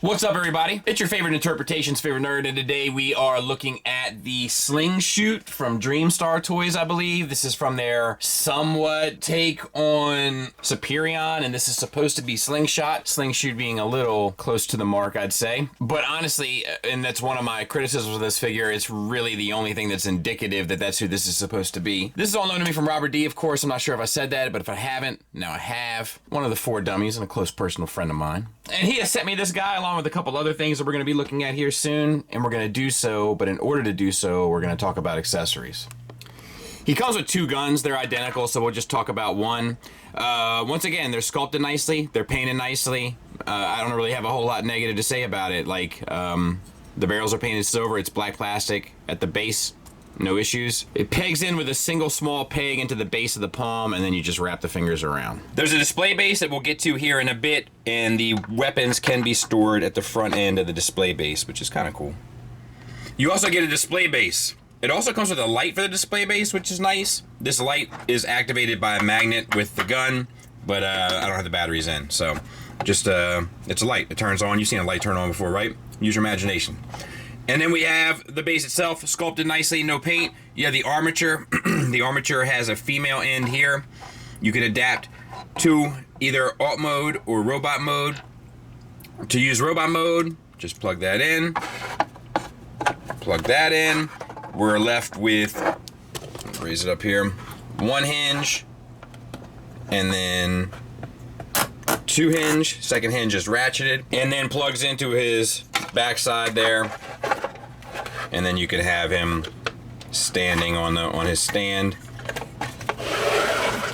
What's up, everybody? It's your favorite interpretations, favorite nerd, and today we are looking at the Slingshoot from Dreamstar Toys, I believe. This is from their somewhat take on Superion, and this is supposed to be Slingshot. Slingshoot being a little close to the mark, I'd say. But honestly, and that's one of my criticisms of this figure, it's really the only thing that's indicative that that's who this is supposed to be. This is all known to me from Robert D, of course. I'm not sure if I said that, but if I haven't, now I have. One of the 4 dummies and a close personal friend of mine. And he has sent me this guy along with a couple other things that we're going to be looking at here soon, and we're going to do so, but in order to do so, we're going to talk about accessories. He comes with 2 guns. They're identical, so we'll just talk about one. Once again, they're sculpted nicely. They're painted nicely. I don't really have a whole lot negative to say about it. Like, the barrels are painted silver. It's black plastic at the base. No issues. It pegs in with a single small peg into the base of the palm, and then you just wrap the fingers around. There's a display base that we'll get to here in a bit, and the weapons can be stored at the front end of the display base, which is kind of cool. You also get a display base. It also comes with a light for the display base, which is nice. This light is activated by a magnet with the gun, but I don't have the batteries in, so just, it's a light. It turns on. You've seen a light turn on before, right? Use your imagination. And then we have the base itself, sculpted nicely, no paint. You have the armature. The armature has a female end here. You can adapt to either alt mode or robot mode. To use robot mode, just plug that in. Plug that in. We're left with, raise it up here, 1 hinge, and then 2 hinge. Second hinge is ratcheted, and then plugs into his backside there. And then you can have him standing on his stand.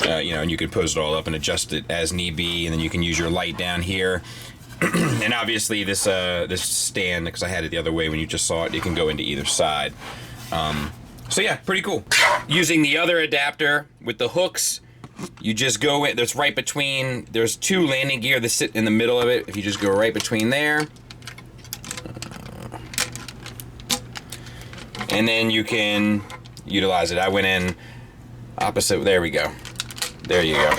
You know, and you can pose it all up and adjust it as need be, and then you can use your light down here. And obviously this stand, because I had it the other way when you just saw it, it can go into either side. So yeah, pretty cool. Using the other adapter with the hooks, you just go in, there's right between, there's 2 landing gear that sit in the middle of it. If you just go right between there, and then you can utilize it. I went in opposite, there we go. There you go.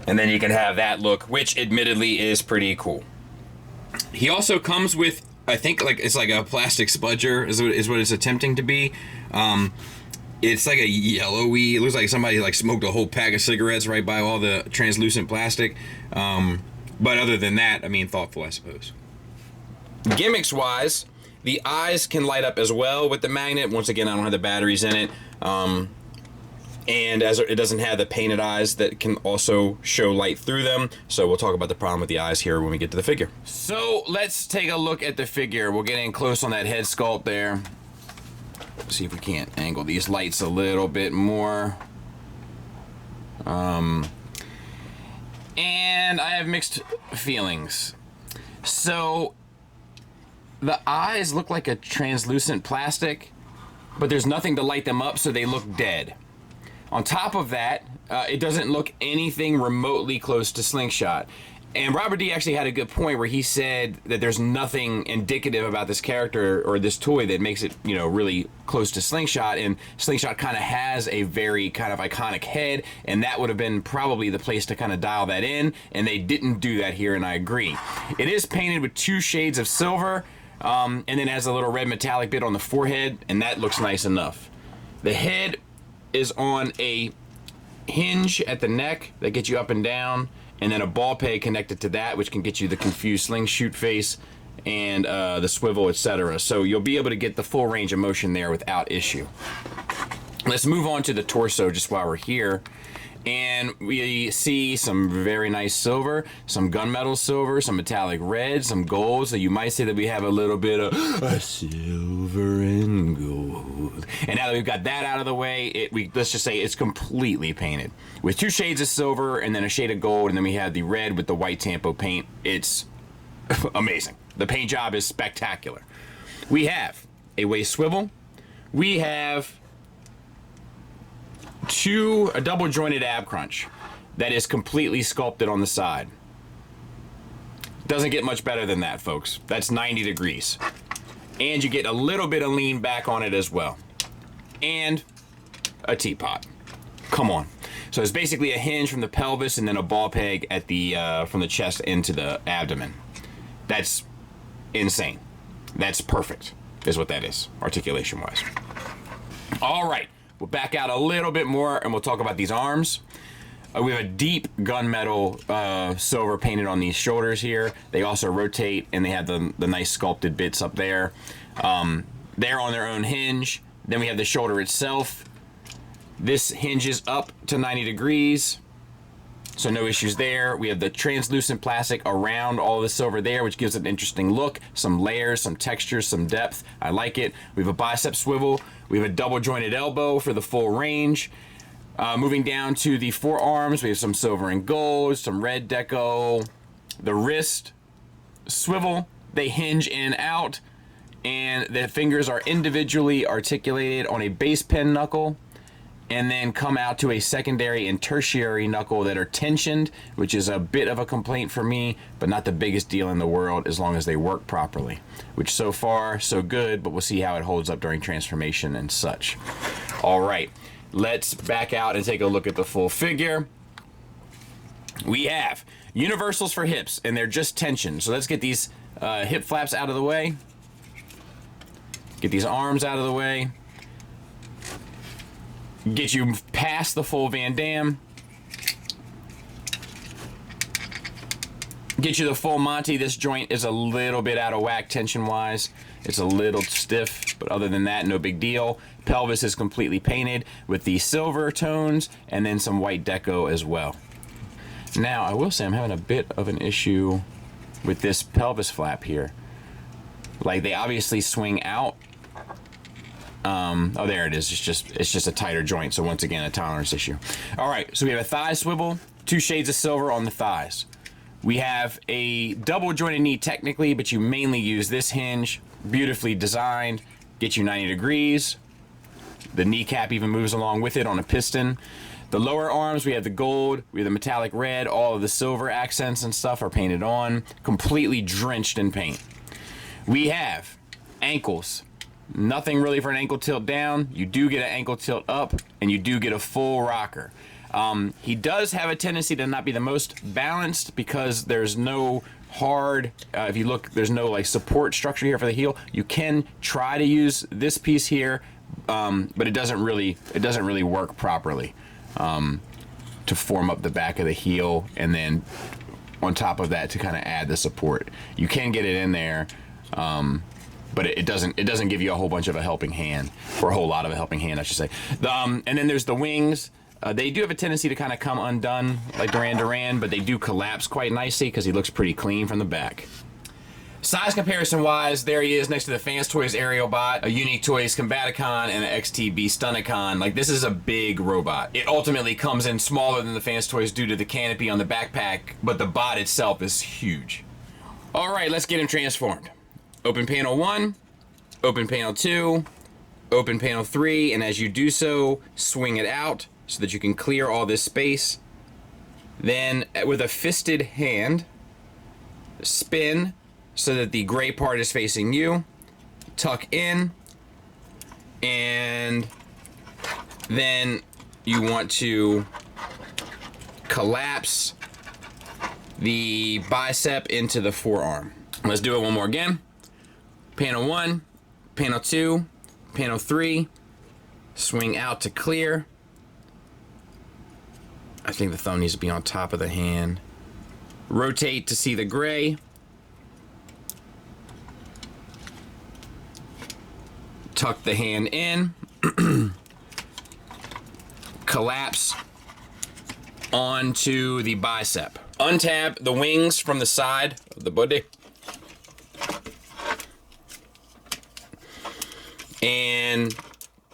And then you can have that look, which admittedly is pretty cool. He also comes with, I think, like it's like a plastic spudger is what it's attempting to be. It's like a yellowy, it looks like somebody like smoked a whole pack of cigarettes right by all the translucent plastic. But other than that, I mean, thoughtful, I suppose. Gimmicks wise, the eyes can light up as well with the magnet. Once again, I don't have the batteries in it. And as it doesn't have the painted eyes that can also show light through them. So we'll talk about the problem with the eyes here when we get to the figure. So let's take a look at the figure. We'll get in close on that head sculpt there. See if we can't angle these lights a little bit more. And I have mixed feelings. So the eyes look like a translucent plastic, but there's nothing to light them up, so they look dead. On top of that, it doesn't look anything remotely close to Slingshot. And Robert D actually had a good point where he said that there's nothing indicative about this character or this toy that makes it, you know, really close to Slingshot. And Slingshot kind of has a very kind of iconic head, and that would have been probably the place to kind of dial that in. And they didn't do that here, and I agree. It is painted with 2 shades of silver, and then has a little red metallic bit on the forehead, and that looks nice enough. The head is on a hinge at the neck that gets you up and down, and then a ball peg connected to that, which can get you the confused Slingshoot face and the swivel, etc. So you'll be able to get the full range of motion there without issue. Let's move on to the torso just while we're here. And we see some very nice silver, some gunmetal silver, some metallic red, some gold. So you might say that we have a little bit of silver and gold. And now that we've got that out of the way, let's just say it's completely painted with 2 shades of silver and then a shade of gold. And then we have the red with the white Tampo paint. It's amazing. The paint job is spectacular. We have a waist swivel. We have a double jointed ab crunch that is completely sculpted on the side. Doesn't get much better than that, folks. That's 90 degrees. And you get a little bit of lean back on it as well. And a teapot. Come on. So it's basically a hinge from the pelvis and then a ball peg at the from the chest into the abdomen. That's insane. That's perfect, is what that is, articulation-wise. All right, we'll back out a little bit more and we'll talk about these arms. We have a deep gunmetal silver painted on these shoulders here. They also rotate and they have the nice sculpted bits up there. They're on their own hinge. Then we have the shoulder itself. This hinges up to 90 degrees, so no issues there. We have the translucent plastic around all the silver there, which gives it an interesting look, some layers, some textures, some depth. I like it. We have a bicep swivel. We have a double jointed elbow for the full range. Moving down to the forearms, we have some silver and gold, some red deco. The wrist swivel, they hinge in and out, and the fingers are individually articulated on a base pin knuckle, and then come out to a secondary and tertiary knuckle that are tensioned, which is a bit of a complaint for me, but not the biggest deal in the world as long as they work properly, which so far so good, but we'll see how it holds up during transformation and such. All right, let's back out and take a look at the full figure. We have universals for hips, and they're just tension. So let's get these hip flaps out of the way. Get these arms out of the way. Get you past the full Van Damme. Get you the full Monty. This joint is a little bit out of whack tension-wise. It's a little stiff, but other than that, no big deal. Pelvis is completely painted with the silver tones and then some white deco as well. Now, I will say I'm having a bit of an issue with this pelvis flap here. Like, they obviously swing out. Oh, there it is. It's just a tighter joint. So once again, a tolerance issue. All right, so we have a thigh swivel, 2 shades of silver on the thighs. We have a double jointed knee technically, but you mainly use this hinge, beautifully designed, get you 90 degrees. The kneecap even moves along with it on a piston. The lower arms, we have the gold, we have the metallic red, all of the silver accents and stuff are painted on, completely drenched in paint. We have ankles. Nothing really for an ankle tilt down. You do get an ankle tilt up, and you do get a full rocker. He does have a tendency to not be the most balanced because there's no hard, if you look, there's no like support structure here for the heel. You can try to use this piece here, but it doesn't really work properly to form up the back of the heel, and then on top of that to kind of add the support. You can get it in there. But it doesn't give you a whole bunch of a helping hand, or a whole lot of a helping hand, I should say. And then there's the wings. They do have a tendency to kind of come undone like Duran Duran, but they do collapse quite nicely because he looks pretty clean from the back. Size comparison wise, there he is next to the Fans Toys Aerial Bot, a Unique Toys Combaticon, and an XTB Stunicon. Like, this is a big robot. It ultimately comes in smaller than the Fans Toys due to the canopy on the backpack, but the bot itself is huge. All right, let's get him transformed. Open panel 1, open panel 2, open panel 3, and as you do so, swing it out so that you can clear all this space. Then, with a fisted hand, spin so that the gray part is facing you, tuck in, and then you want to collapse the bicep into the forearm. Let's do it one more again. Panel 1, panel 2, panel 3, swing out to clear. I think the thumb needs to be on top of the hand. Rotate to see the gray. Tuck the hand in. Collapse onto the bicep. Untap the wings from the side of the body. And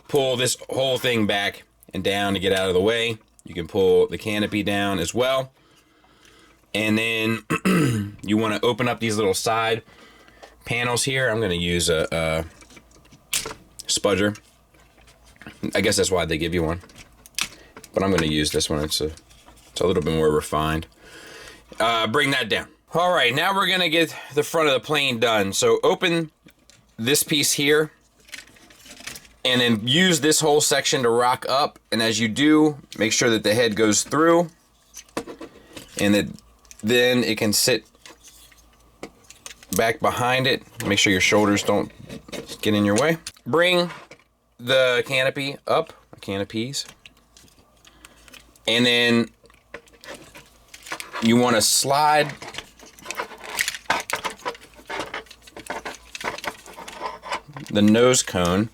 pull this whole thing back and down to get out of the way. You can pull the canopy down as well. And then you want to open up these little side panels here. I'm going to use a spudger. I guess that's why they give you one. But I'm going to use this one. It's a little bit more refined. Bring that down. All right, now we're going to get the front of the plane done. So open this piece here. And then use this whole section to rock up. And as you do, make sure that the head goes through. And that then it can sit back behind it. Make sure your shoulders don't get in your way. Bring the canopy up, canopies. And then you want to slide the nose cone.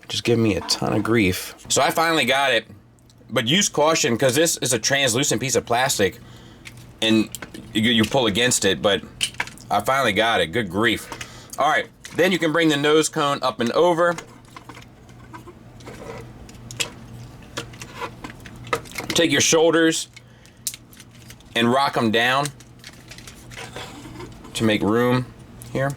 Just give me a ton of grief. So I finally got it, but use caution because this is a translucent piece of plastic and you pull against it, but I finally got it. Good grief. All right, then you can bring the nose cone up and over. Take your shoulders and rock them down to make room here.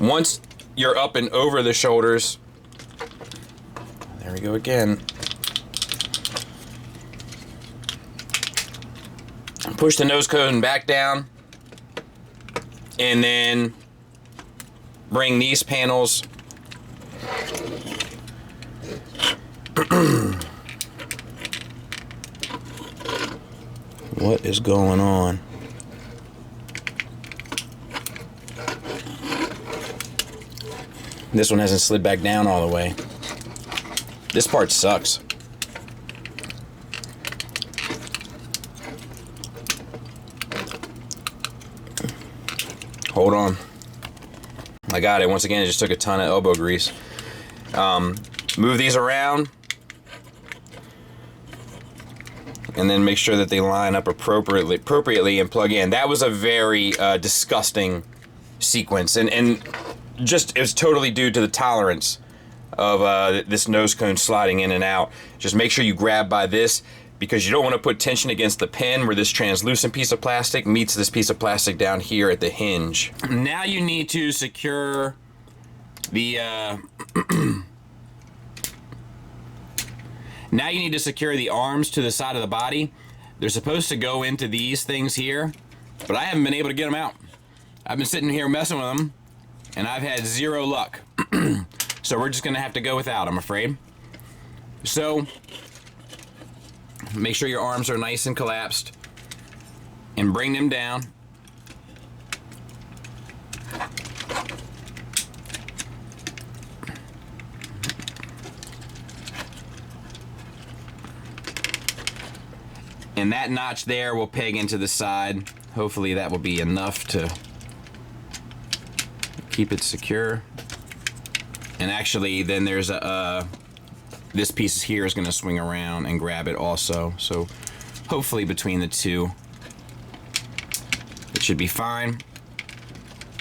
Once you're up and over the shoulders, there we go again. Push the nose cone back down, and then bring these panels what is going on? This one hasn't slid back down all the way. This part sucks. Hold on. I got it. Once again, it just took a ton of elbow grease. Move these around. And then make sure that they line up appropriately and plug in. That was a very disgusting sequence. And just, it was totally due to the tolerance of this nose cone sliding in and out. Just make sure you grab by this, because you don't want to put tension against the pin where this translucent piece of plastic meets this piece of plastic down here at the hinge. Now you need to secure the now you need to secure the arms to the side of the body. They're supposed to go into these things here, but I haven't been able to get them out. I've been sitting here messing with them, and I've had zero luck. So we're just gonna have to go without, I'm afraid. So make sure your arms are nice and collapsed and bring them down. And that notch there will peg into the side. Hopefully that will be enough to keep it secure. And actually then there's a this piece here is going to swing around and grab it also. So hopefully between the two it should be fine.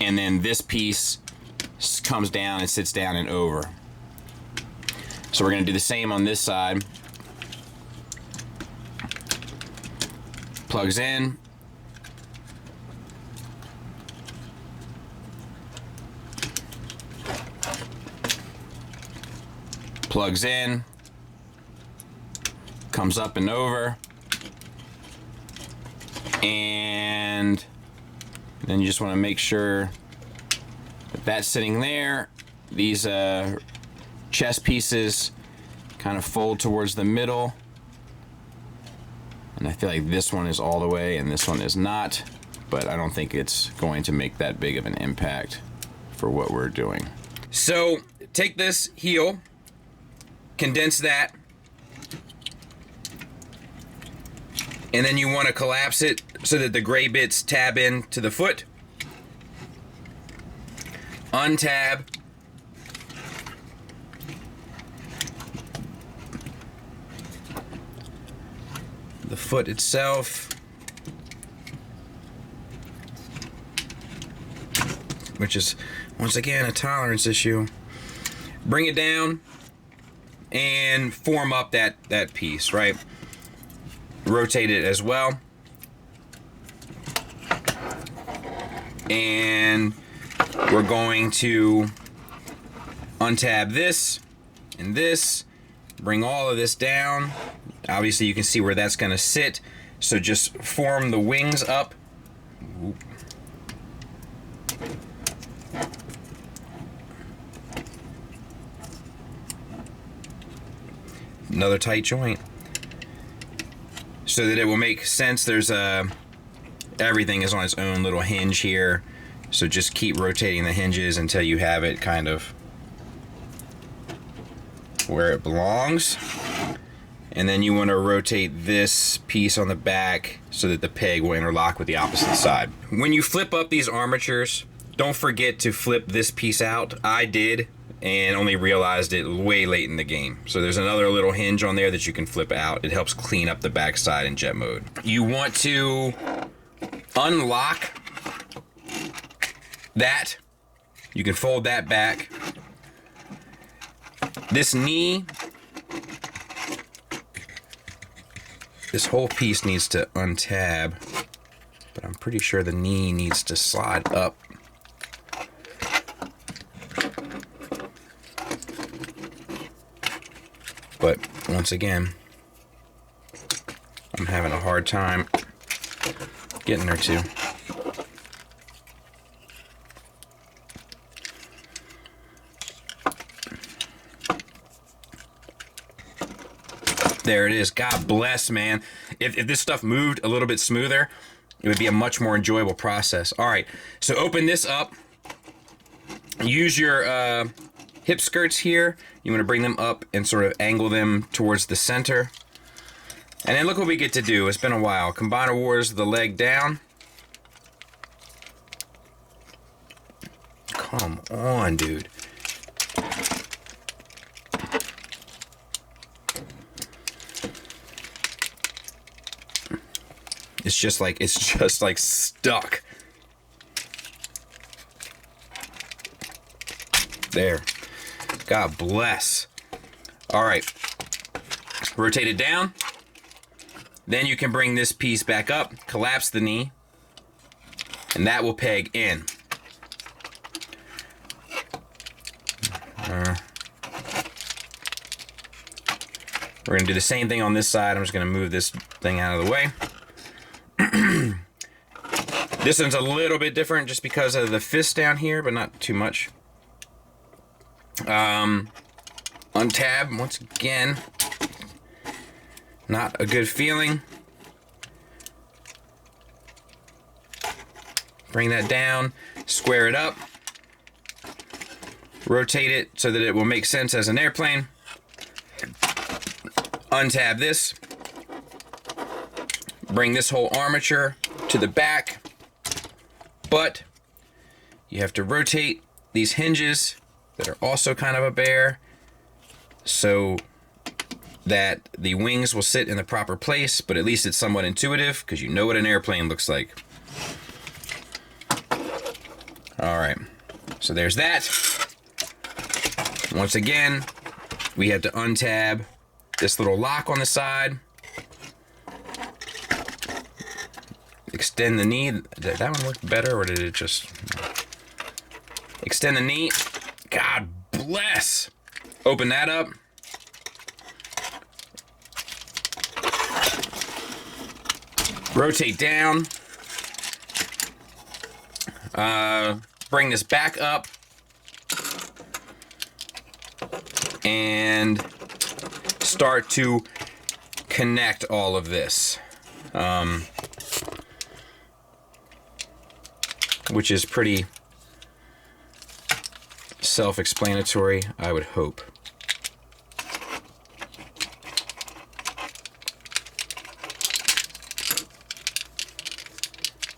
And then this piece comes down and sits down and over. So we're going to do the same on this side. Plugs in. Plugs in. Comes up and over. And then you just want to make sure that that's sitting there. These chest pieces kind of fold towards the middle. And I feel like this one is all the way and this one is not, but I don't think it's going to make that big of an impact for what we're doing. So take this heel, condense that, and then you want to collapse it so that the gray bits tab in to the foot. Untab. The foot itself, which is once again a tolerance issue. Bring it down and form up that piece, right? Rotate it as well. And we're going to untab this and this, bring all of this down. Obviously you can see where that's going to sit, so just form the wings up. Another tight joint. so that it will make sense. There's everything is on its own little hinge here, so just keep rotating the hinges until you have it kind of where it belongs. And then you want to rotate this piece on the back so that the peg will interlock with the opposite side. When you flip up these armatures, don't forget to flip this piece out. I did, and only realized it way late in the game. So there's another little hinge on there that you can flip out. It helps clean up the backside in jet mode. You want to unlock that. You can fold that back. This knee, this whole piece needs to untab, but I'm pretty sure the knee needs to slide up. But once again, I'm having a hard time getting there too. There it is. God bless, man. If this stuff moved a little bit smoother, it would be a much more enjoyable process. All right, so open this up. Use your hip skirts here. You want to bring them up and sort of angle them towards the center. And then look what we get to do. It's been a while. Combiner wars the leg down. Come on, dude. It's just like stuck. There. God bless. All right. Rotate it down. Then you can bring this piece back up, collapse the knee, and that will peg in. We're going to do the same thing on this side. I'm just going to move this thing out of the way. This one's a little bit different just because of the fist down here, but not too much. Untab, once again, not a good feeling. Bring that down, square it up, rotate it so that it will make sense as an airplane. Untab this, bring this whole armature to the back, but you have to rotate these hinges that are also kind of a bear so that the wings will sit in the proper place, but at least it's somewhat intuitive because you know what an airplane looks like. All right, so there's that. Once again, we have to untab this little lock on the side. Extend the knee. Did that one work better, or did it just... Extend the knee. God bless. Open that up. Rotate down. Bring this back up. And start to connect all of this. Which is pretty self-explanatory, I would hope.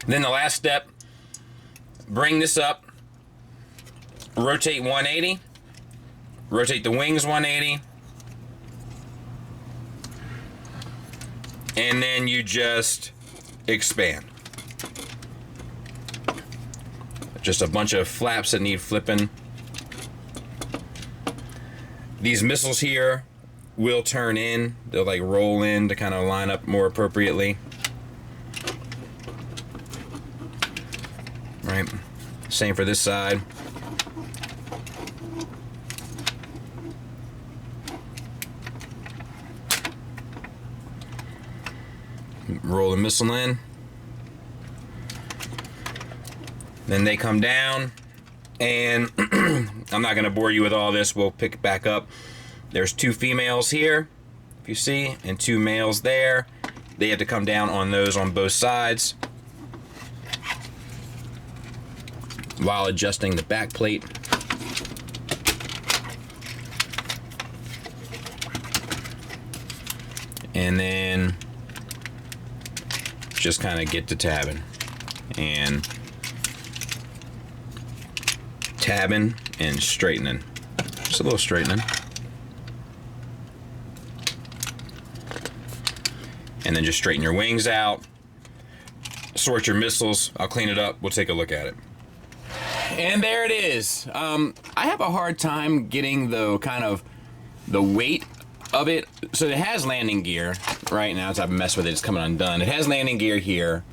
Then the last step, bring this up, rotate 180, rotate the wings 180, and then you just expand. Just a bunch of flaps that need flipping. These missiles here will turn in. They'll like roll in to kind of line up more appropriately. Right. Same for this side. Roll the missile in. Then they come down, and I'm not going to bore you with all this. We'll pick it back up. There's two females here, if you see, and two males there. they have to come down on those on both sides while adjusting the back plate. And then just kind of get to tabbing and straightening. Just a little straightening. And then just straighten your wings out, sort your missiles. I'll clean it up. We'll take a look at it. And there it is. I have a hard time getting the weight of it. So it has landing gear right now. As I've messed with it, it's coming undone. It has landing gear here,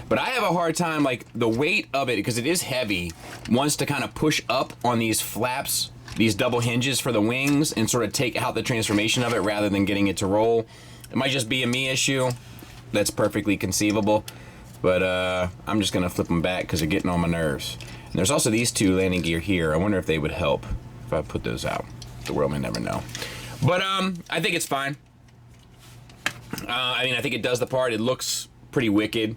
but I have a hard time, like, the weight of it, because it is heavy, wants to kind of push up on these flaps, these double hinges for the wings, and sort of take out the transformation of it rather than getting it to roll. It might just be a me issue. That's perfectly conceivable, but I'm just gonna flip them back because they're getting on my nerves. And there's also these two landing gear here. I wonder if they would help if I put those out. The world may never know. But I think it's fine. I mean, I think it does the part. It looks pretty wicked,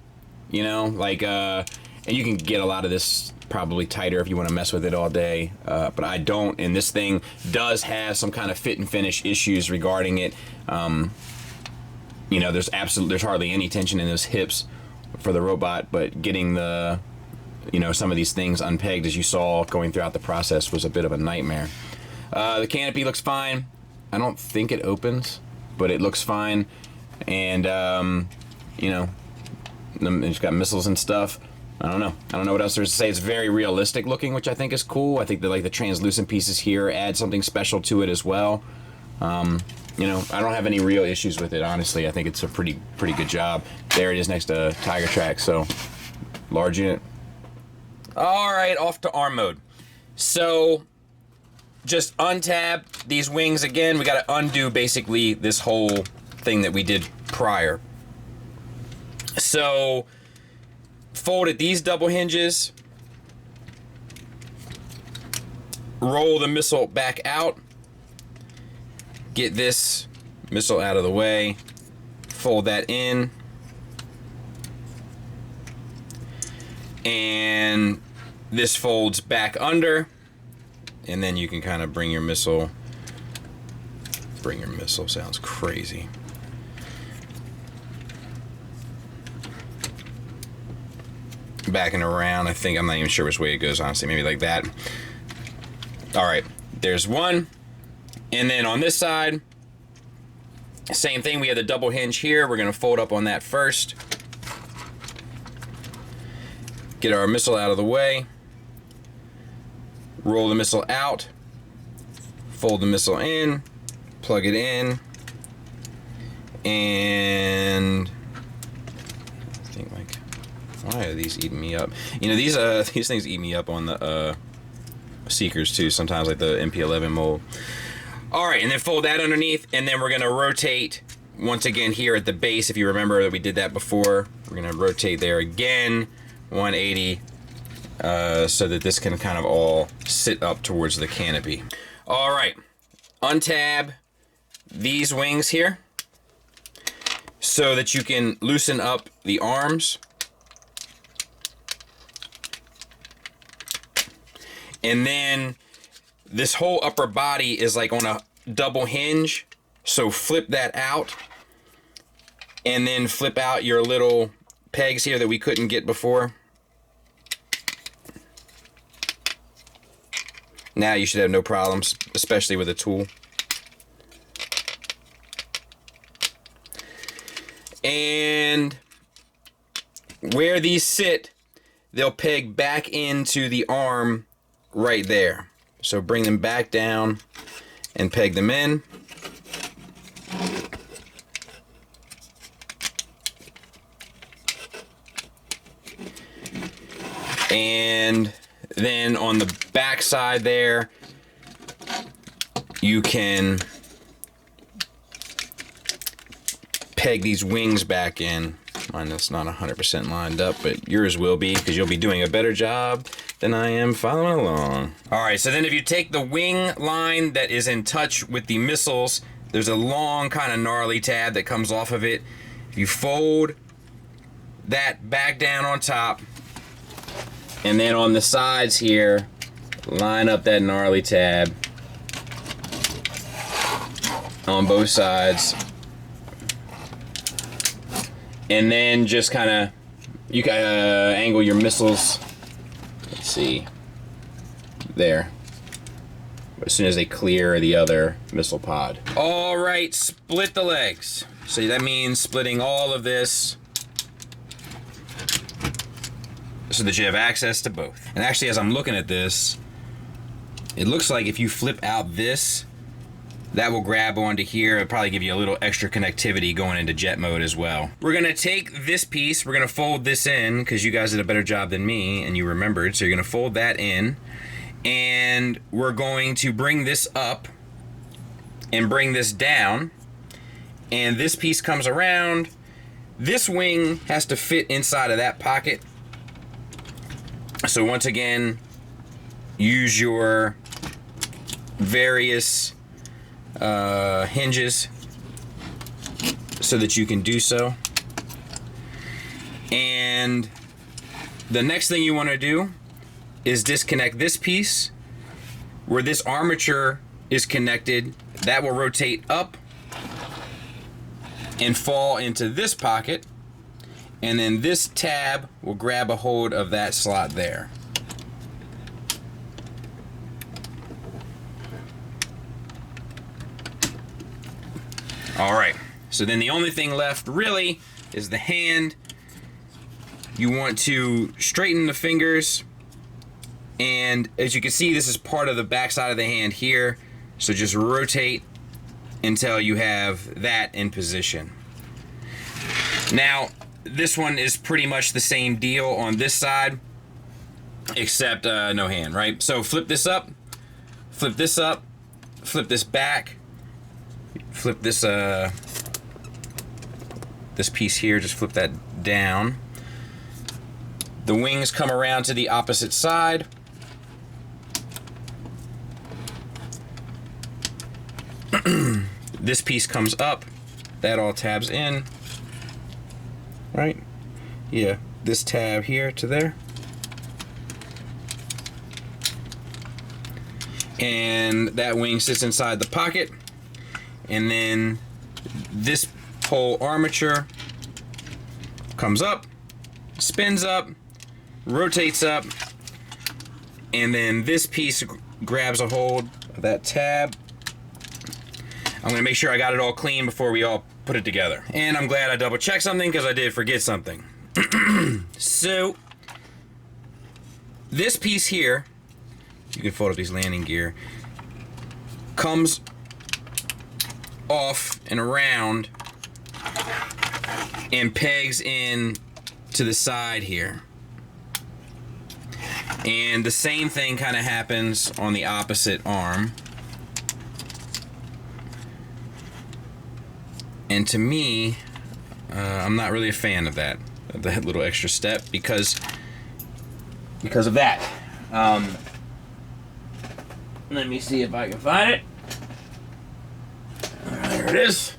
you know, like, and you can get a lot of this probably tighter if you want to mess with it all day, but I don't. And this thing does have some kind of fit and finish issues regarding it. You know, there's hardly any tension in those hips for the robot, but getting the, you know, some of these things unpegged, as you saw going throughout the process, was a bit of a nightmare. The canopy looks fine. I don't think it opens, but it looks fine. And, you know, it's got missiles and stuff. I don't know what else there's to say. It's very realistic looking, which I think is cool. I think that, like, the translucent pieces here add something special to it as well. You know, I don't have any real issues with it, honestly. I think it's a pretty good job. There it is next to Tiger Track, so large unit. All right, off to arm mode. So just untab these wings again. We got to undo basically this whole thing that we did prior. So folded these double hinges, roll the missile back out, get this missile out of the way, fold that in, and this folds back under, and then you can kind of bring your missile sounds crazy. Back and around. I think, I'm not even sure which way it goes, honestly. Maybe like that. All right, there's one. And then on this side, same thing. We have the double hinge here. We're going to fold up on that first. Get our missile out of the way. Roll the missile out. Fold the missile in. Plug it in. And I think, like, why are these eating me up? You know, these things eat me up on the Seekers too, sometimes, like the MP11 mold. All right, and then fold that underneath, and then we're gonna rotate once again here at the base. If you remember that we did that before, we're gonna rotate there again, 180, so that this can kind of all sit up towards the canopy. All right, untab these wings here so that you can loosen up the arms. And then this whole upper body is like on a double hinge, so flip that out, and then flip out your little pegs here that we couldn't get before. Now you should have no problems, especially with a tool. And where these sit, they'll peg back into the arm right there. So bring them back down and peg them in. And then on the back side there, you can peg these wings back in. Mine is not 100% lined up, but yours will be, because you'll be doing a better job than I am following along. All right, so then if you take the wing line that is in touch with the missiles, there's a long kind of gnarly tab that comes off of it, You fold that back down on top, and then on the sides here, line up that gnarly tab on both sides. And then just kind of, you can angle your missiles. Let's see. There. As soon as they clear the other missile pod. All right, split the legs. So that means splitting all of this so that you have access to both. And actually, as I'm looking at this, it looks like if you flip out this, that will grab onto here. It'll probably give you a little extra connectivity going into jet mode as well. We're gonna take this piece, we're gonna fold this in, because you guys did a better job than me and you remembered, so you're gonna fold that in, and we're going to bring this up and bring this down, and this piece comes around. This wing has to fit inside of that pocket. So once again, use your various hinges so that you can do so. And the next thing you want to do is disconnect this piece where this armature is connected. That will rotate up and fall into this pocket, and then this tab will grab a hold of that slot there. All right, so then the only thing left really is the hand. You want to straighten the fingers, and as you can see, this is part of the back side of the hand here, so just rotate until you have that in position. Now, this one is pretty much the same deal on this side, except no hand, right? So flip this up, flip this up, flip this back, flip this this piece here, just flip that down. The wings come around to the opposite side. This piece comes up, that all tabs in, right? Yeah, this tab here to there. And that wing sits inside the pocket. And then this whole armature comes up, spins up, rotates up, and then this piece grabs a hold of that tab. I'm gonna make sure I got it all clean before we all put it together. And I'm glad I double checked something, because I did forget something. So this piece here, you can fold up these landing gear, comes off and around and pegs in to the side here. And the same thing kind of happens on the opposite arm. And to me, I'm not really a fan of that little extra step because of that. Let me see if I can find it. There it is.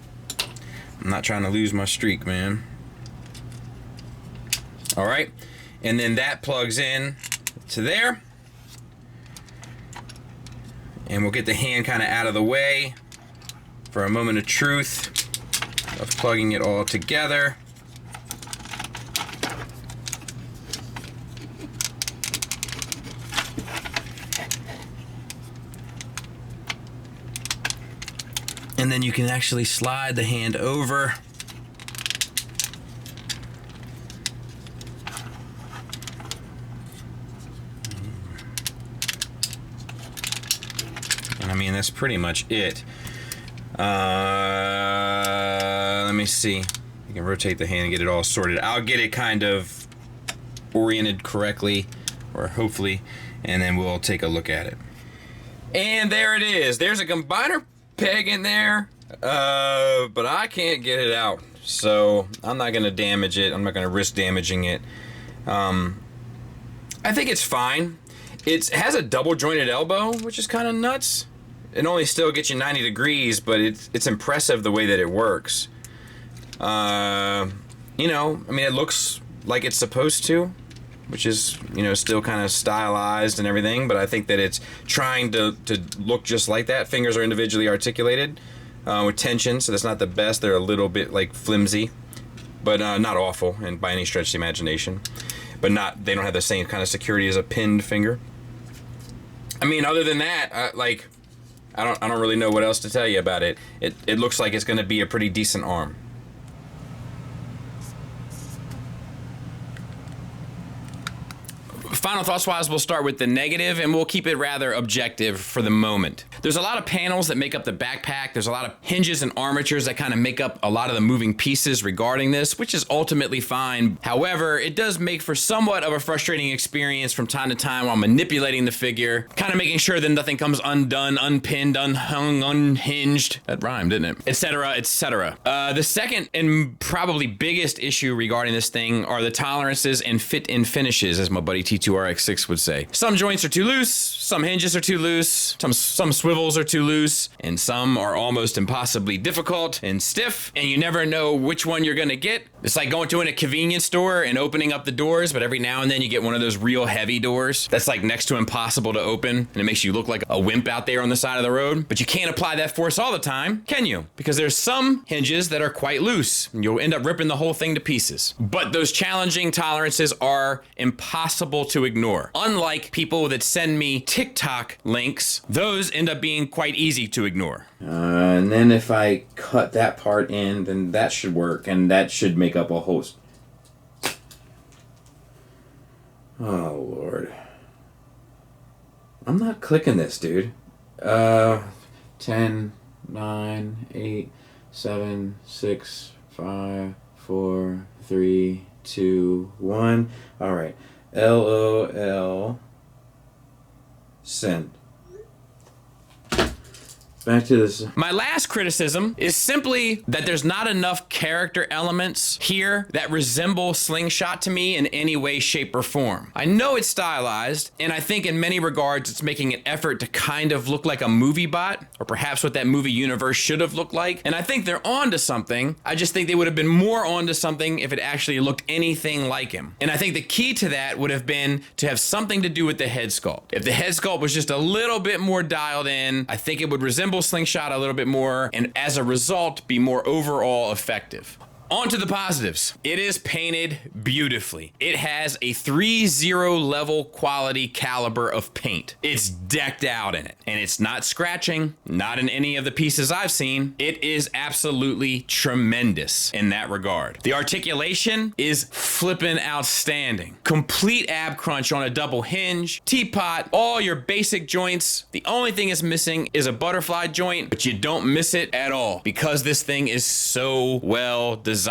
I'm not trying to lose my streak, man. All right, and then that plugs in to there. And we'll get the hand kind of out of the way for a moment of truth of plugging it all together. And then you can actually slide the hand over. And I mean, that's pretty much it. Let me see. You can rotate the hand and get it all sorted. I'll get it kind of oriented correctly, or hopefully, and then we'll take a look at it. And there it is. There's a combiner peg in there, but I can't get it out, so I'm not gonna damage it. I'm not gonna risk damaging it. I think it's fine. It has a double jointed elbow, which is kind of nuts. It only still gets you 90 degrees, but it's impressive the way that it works. You know, I mean, it looks like it's supposed to, which is, you know, still kind of stylized and everything, but I think that it's trying to look just like that. Fingers are individually articulated with tension, so that's not the best. They're a little bit like flimsy, but not awful, and by any stretch of the imagination. But they don't have the same kind of security as a pinned finger. I mean, other than that, like, I don't really know what else to tell you about it. It looks like it's going to be a pretty decent arm. Final thoughts wise, we'll start with the negative, and we'll keep it rather objective for the moment. There's a lot of panels that make up the backpack. There's a lot of hinges and armatures that kind of make up a lot of the moving pieces regarding this, which is ultimately fine. However, it does make for somewhat of a frustrating experience from time to time while manipulating the figure, kind of making sure that nothing comes undone, unpinned, unhung, unhinged. That rhymed, didn't it? Etc., etc. The second and probably biggest issue regarding this thing are the tolerances and fit-in finishes, as my buddy T2RX6 would say. Some joints are too loose, some hinges are too loose, some swivels are too loose, and some are almost impossibly difficult and stiff, and you never know which one you're gonna get. It's like going to a convenience store and opening up the doors, but every now and then you get one of those real heavy doors that's like next to impossible to open, and it makes you look like a wimp out there on the side of the road. But you can't apply that force all the time, can you? Because there's some hinges that are quite loose, and you'll end up ripping the whole thing to pieces. But those challenging tolerances are impossible to ignore. Unlike people that send me TikTok links, those end up being quite easy to ignore. And then if I cut that part in, then that should work, and that should make up a host. Oh, Lord. I'm not clicking this, dude. 10, 9, 8, 7, 6, 5, 4, 3, 2, 1. All right. LOL. Send. Back to this. My last criticism is simply that there's not enough character elements here that resemble Slingshot to me in any way, shape, or form. I know it's stylized, and I think in many regards it's making an effort to kind of look like a movie bot, or perhaps what that movie universe should have looked like. And I think they're onto something. I just think they would have been more onto something if it actually looked anything like him. And I think the key to that would have been to have something to do with the head sculpt. If the head sculpt was just a little bit more dialed in, I think it would resemble Slingshot a little bit more, and as a result be more overall effective. On to the positives. It is painted beautifully. It has a 3-0 level quality caliber of paint. It's decked out in it, and it's not scratching, not in any of the pieces I've seen. It is absolutely tremendous in that regard. The articulation is flippin' outstanding. Complete ab crunch on a double hinge, teapot, all your basic joints. The only thing is missing is a butterfly joint, but you don't miss it at all because this thing is so well designed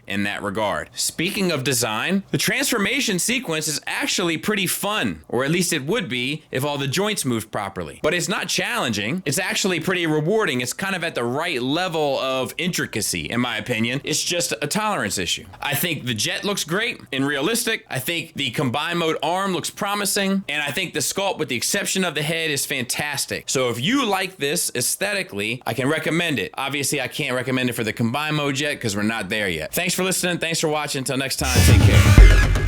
in that regard. Speaking of design, the transformation sequence is actually pretty fun, or at least it would be if all the joints moved properly. But it's not challenging. It's actually pretty rewarding. It's kind of at the right level of intricacy, in my opinion. It's just a tolerance issue. I think the jet looks great and realistic. I think the combine mode arm looks promising, and I think the sculpt, with the exception of the head, is fantastic. So if you like this aesthetically, I can recommend it. Obviously, I can't recommend it for the combine mode yet because we're not there yet. Thanks for listening. Thanks for watching. Until next time, take care.